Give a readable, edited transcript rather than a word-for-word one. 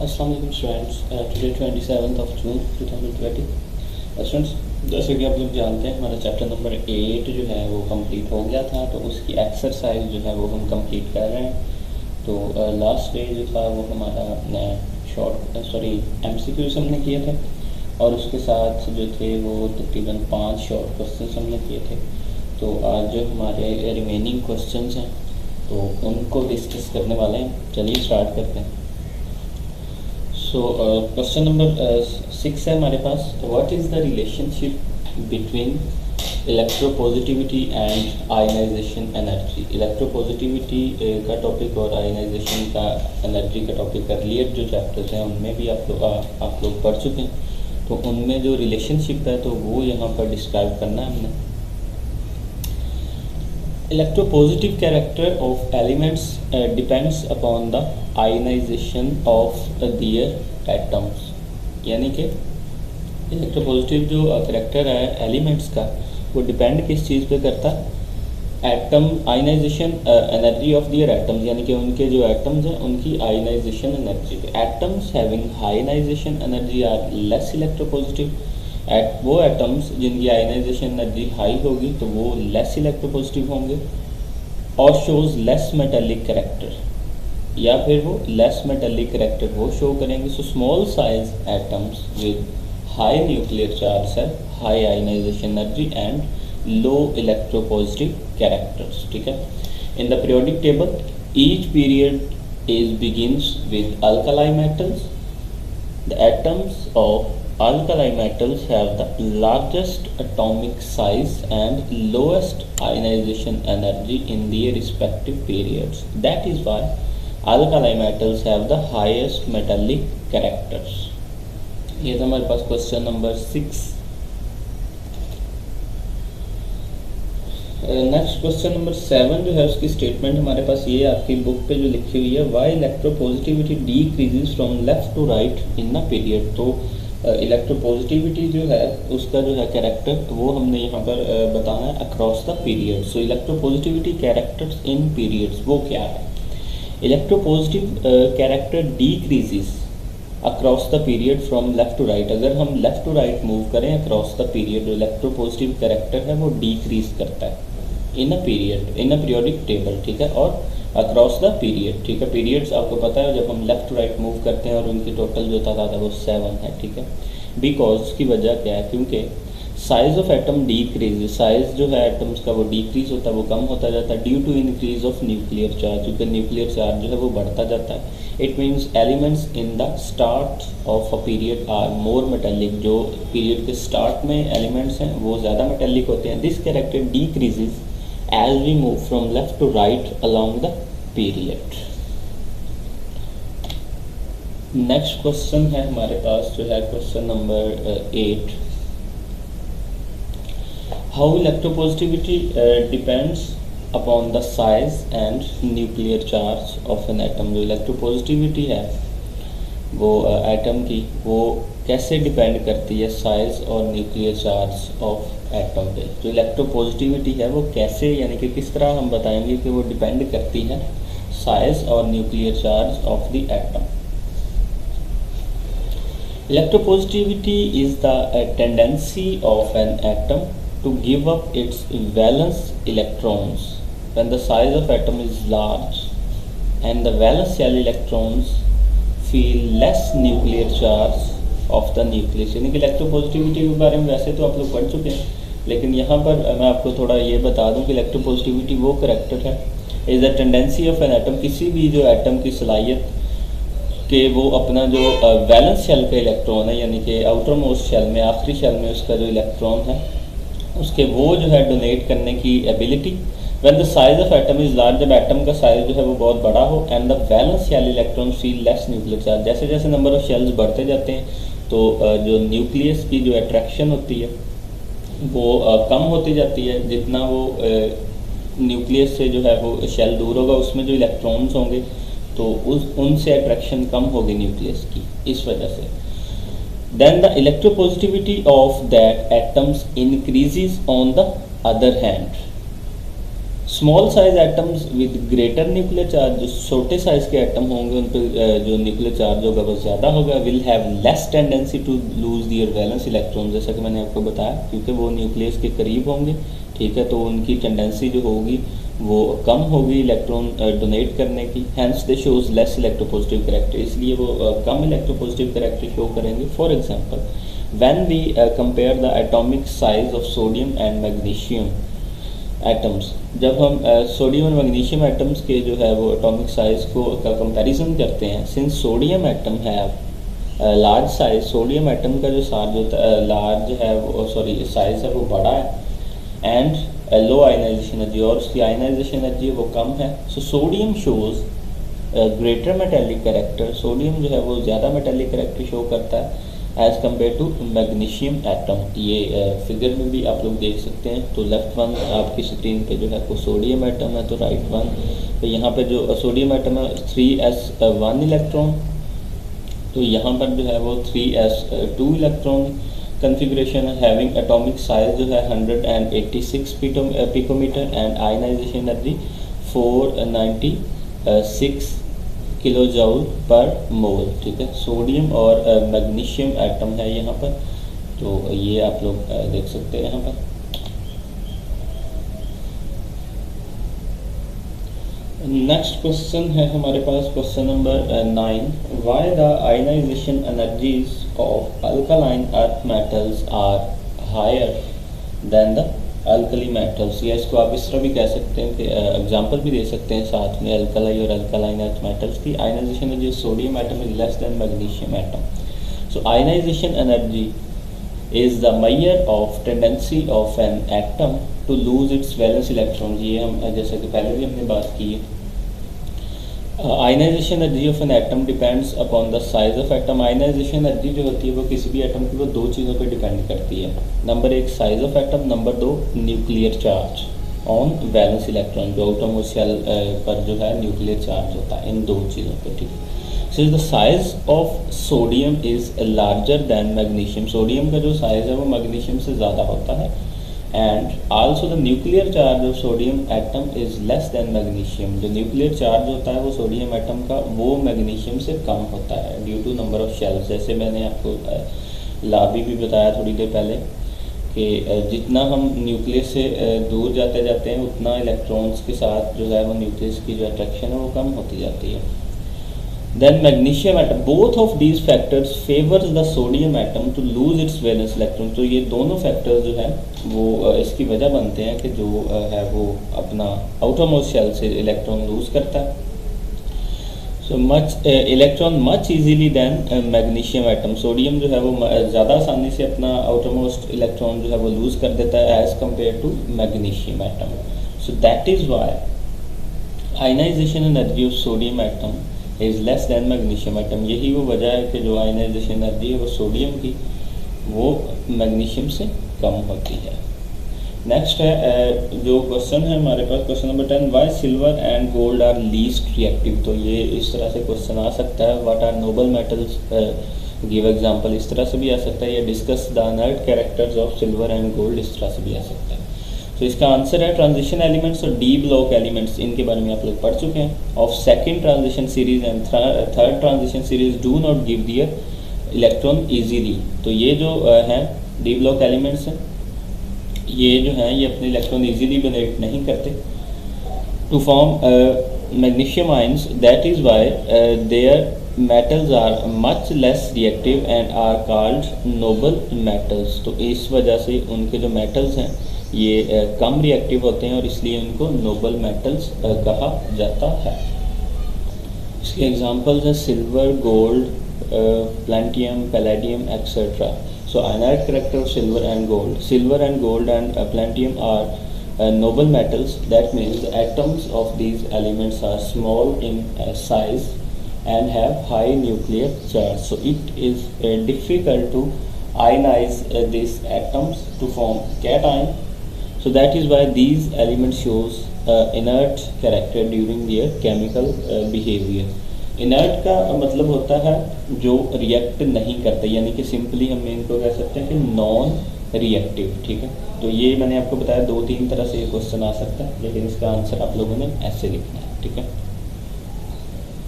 अस्सलाम वालेकुम students, today 27th of June 2020। Students, जैसे कि आप लोग जानते हैं हमारा चैप्टर नंबर 8 जो है वो कंप्लीट हो गया था, तो उसकी एक्सरसाइज जो है वो हम कंप्लीट कर रहे हैं। तो लास्ट डे जो था वो हमारा MCQs हमने किए थे और उसके साथ जो थे वो तकरीबन 5 शॉर्ट क्वेश्चन हमने किए थे। तो आज जो हमारे रिमेनिंग क्वेश्चन हैं तो उनको डिस्कस करने वाले हैं। चलिए स्टार्ट करते हैं। सो क्वेश्चन नंबर 6 है हमारे पास। What is the relationship between electropositivity and ionization energy. Electropositivity का टॉपिक और आयनाइजेशन का एनर्जी का टॉपिक अर्लियर जो चैप्टर्स हैं उनमें भी आप लोग पढ़ चुके हैं। तो उनमें जो रिलेशनशिप है तो वो यहाँ पर डिस्क्राइब करना है हमने। Electropositive character of elements depends upon the ionization of their atoms। यानी कि इलेक्ट्रोपॉजिटिव जो करेक्टर है एलिमेंट्स का वो डिपेंड किस चीज़ पे करता है? Atom ionisation energy of their atoms, यानी कि उनके जो एटम्स हैं उनकी आयनाइजेशन एनर्जी पे। Atoms having high ionization energy are less electropositive. वो एटम्स जिनकी आयनाइजेशन एनर्जी हाई होगी तो वो लेस इलेक्ट्रोपॉजिटिव होंगे और शोज लेस मेटेलिक करेक्टर, या फिर वो लेस मेटेलिक करेक्टर वो शो करेंगे। So small size atoms with high nuclear charge है, high ionization energy and low electropositive characters. ठीक है। In the periodic table each period is begins with alkali metals. The atoms of alkali metals have the largest atomic size and lowest ionization energy in their respective periods. That is why alkali metals have the highest metallic characters। ये था हमारे पास question number 6। Next question number 7 जो है उसकी statement हमारे पास ये आपकी बुक पे जो लिखी हुई है, why electropositivity decreases from left to right in the period. तो इलेक्ट्रोपॉजिटिविटी जो है उसका जो है कैरेक्टर वो हमने यहाँ पर बताना है across the period. So electropositivity characters in periods वो क्या है? Electropositive character decreases across the period from left to right. अगर हम लेफ्ट टू राइट मूव करें अक्रॉस द पीरियड, जो इलेक्ट्रोपॉजिटिव कैरेक्टर है वो डिक्रीज करता है in a period, in a periodic table. ठीक है। और अक्रॉस द पीरियड, ठीक है। पीरियड्स आपको पता है जब हम लेफ्ट टू राइट मूव करते हैं और उनकी टोटल जो तादाद है वो 7 है। ठीक है। बिकॉज की वजह क्या है? क्योंकि size of atom decrease, size जो है एटम्स का वो डिक्रीज होता है, वो कम होता जाता है due to increase of nuclear charge. क्योंकि न्यूक्लियर चार्ज जो है वो बढ़ता जाता है। It means elements in the start of a period are more metallic. जो पीरियड के स्टार्ट में एलिमेंट्स हैं वो ज़्यादा मेटेलिक होते हैं। This character decreases as we move from left to right along the period। Next question है हमारे पास जो है question number 8। How electropositivity depends upon the size and nuclear charge of an atom. जो इलेक्ट्रोपॉजिटिविटी है वो atom की वो कैसे डिपेंड करती है साइज और न्यूक्लियर चार्ज ऑफ एटम पे। जो इलेक्ट्रोपॉजिटिविटी है वो कैसे, यानी कि किस तरह हम बताएंगे कि वो डिपेंड करती है साइज और nuclear charge of the atom. Electropositivity is the tendency of an atom to give up its valence electrons when the size of atom is large and the valence shell electrons feel less nuclear charge of the nucleus. यानी कि electropositivity के बारे में वैसे तो आप लोग पढ़ चुके हैं, लेकिन यहाँ पर मैं आपको थोड़ा ये बता दूं कि इलेक्ट्रोपॉजिटिविटी वो करेक्टर है, is the tendency of an atom. किसी भी जो एटम की सलाहियत कि वो अपना जो वैलेंस शेल का इलेक्ट्रॉन है, यानी कि आउटर मोस्ट शेल में, आखिरी शेल में उसका जो इलेक्ट्रॉन है उसके वो जो है डोनेट करने की ability. When the size of atom is large, जब एटम का साइज जो है वो बहुत बड़ा हो, and the valence shell electron feel less nuclear charge. जैसे जैसे नंबर ऑफ शेल्स बढ़ते जाते हैं तो जो न्यूक्लियस की जो अट्रैक्शन होती है वो कम होती जाती है। जितना वो न्यूक्लियस से जो है वो शेल दूर होगा उसमें जो इलेक्ट्रॉन्स होंगे तो उनसे अट्रैक्शन कम होगी न्यूक्लियस की, इस वजह से। Then the electropositivity of that atoms increases on the other hand. Small size atoms with greater nuclear charge, जो छोटे साइज के एटम होंगे उन पर जो न्यूक्लियर चार्ज होगा वो ज़्यादा होगा, will have less tendency to lose their valence electron, जैसा कि मैंने आपको बताया, क्योंकि वो न्यूक्लियस के करीब होंगे, ठीक है, तो उनकी टेंडेंसी जो होगी वो कम होगी इलेक्ट्रॉन डोनेट करने की, hence they shows less electropositive character, इसलिए वो कम इलेक्ट्रोपॉजिटिव करेक्टर शो करेंगे। For example when we compare the atomic size of sodium and magnesium atoms, जब हम सोडियम और मैग्नीशियम एटम्स के जो है वो एटॉमिक साइज को का कंपैरिजन करते हैं, since sodium atom have large size, sodium atom का जो साइज होता है लार्ज है वो साइज है वो बड़ा है, एंड लो आयनाइजेशन एनर्जी, और उसकी आयनाइजेशन एनर्जी वो कम है, so sodium shows greater metallic character, sodium जो है वो ज़्यादा मेटेलिक कैरेक्टर शो करता है as compared to magnesium atom. ये फिगर में भी आप लोग देख सकते हैं, तो लेफ्ट वन आपकी स्क्रीन पे जो है वो सोडियम एटम है, तो राइट वन तो यहाँ पे जो सोडियम एटम है 3s1 इलेक्ट्रॉन, तो यहाँ पर जो है वो 3s2 इलेक्ट्रॉन कन्फिग्रेशन है, हैविंग एटॉमिक साइज जो है 186 picometer and ionization energy 496 kilo joule per mole, ठीक है, सोडियम और मैग्नीशियम एटम है यहाँ पर, तो ये आप लोग देख सकते हैं यहाँ पर। नेक्स्ट क्वेश्चन है हमारे पास question number 9, why the ionization energies of alkaline earth metals are higher than the alkali metals, या इसको आप इस तरह भी कह सकते हैं कि एग्जांपल भी दे सकते हैं साथ में, अल्कलाई और अल्कलाइन अर्थ मेटल्स की ionisation energy sodium atom is less than magnesium atom. So ionisation energy is the measure of tendency of an atom to lose its valence electron, ये हम जैसे कि पहले भी हमने बात की है। Ionisation energy of an atom depends upon the size of atom, ionisation energy जो होती है वो किसी भी एटम की वो दो चीज़ों पर डिपेंड करती है, नंबर एक साइज ऑफ एटम, नंबर दो nuclear charge on valence electron, जो एटम शेल पर जो है न्यूक्लियर चार्ज होता है, इन दो चीज़ों पर, ठीक है। So the size of sodium is larger than magnesium, sodium का जो साइज़ है वो मैग्नीशियम से ज़्यादा होता है, and also the nuclear charge of sodium atom is less than magnesium, जो न्यूक्लियर चार्ज होता है वो सोडियम एटम का वो मैग्नीशियम से कम होता है due to number of shells, जैसे मैंने आपको लाभी भी बताया थोड़ी देर पहले कि जितना हम न्यूक्लियस से दूर जाते जाते हैं उतना इलेक्ट्रॉन्स के साथ जो है वो न्यूक्लियस की जो अट्रैक्शन है वो कम होती जाती है। Then magnesium atom, both of these factors favors the sodium atom to lose its valence electron, तो ये दोनों फैक्टर्स जो है वो इसकी वजह बनते हैं कि जो है वो अपना आउटरमोस्ट शेल से इलेक्ट्रॉन लूज करता है। So much electron much easily than magnesium atom, sodium जो है वो ज़्यादा आसानी से अपना आउटरमोस्ट इलेक्ट्रॉन जो है वो लूज कर देता है as compared to magnesium atom. So that is why ionisation energy of sodium atom is less than magnesium atom, यही वो वजह है कि जो आयनाइजेशन एनर्जी है वो सोडियम की वो मैग्नीशियम से कम होती है। नेक्स्ट है जो क्वेश्चन है हमारे पास question number 10, why silver and gold are least reactive, तो ये इस तरह से क्वेश्चन आ सकता है, what are noble metals, give example, इस तरह से भी आ सकता है, या discuss the inert characters of silver and gold, इस तरह से भी आ सकता है। तो इसका आंसर है ट्रांजिशन एलिमेंट्स और डी ब्लॉक एलिमेंट्स, इनके बारे में आप लोग पढ़ चुके हैं। Of second transition series and third transition series do not give their electron easily, तो ये जो हैं डी ब्लॉक एलिमेंट्स हैं ये जो हैं ये अपने इलेक्ट्रॉन इजीली डोनेट नहीं करते to form magnesium ions, that is why their metals are much less reactive and are called noble metals, तो इस वजह से उनके जो metals हैं ये कम रिएक्टिव होते हैं और इसलिए उनको नोबल मेटल्स कहा जाता है। इसके एग्जांपल्स हैं silver, gold, platinum, palladium etcetera. So ionide character of silver and gold, silver and gold and platinum are noble metals, that means the atoms of these elements are small in size and have high nuclear charge, so it is difficult to ionize these atoms to form cation, so that is why these elements shows inert character during their chemical behavior। inert का मतलब होता है जो react नहीं करते, यानी कि simply हम इनको कह सकते हैं कि नॉन रिएक्टिव। ठीक है, तो ये मैंने आपको बताया 2-3 तरह से ये क्वेश्चन आ सकता है, लेकिन इसका आंसर आप लोगों ने ऐसे लिखना है। ठीक है।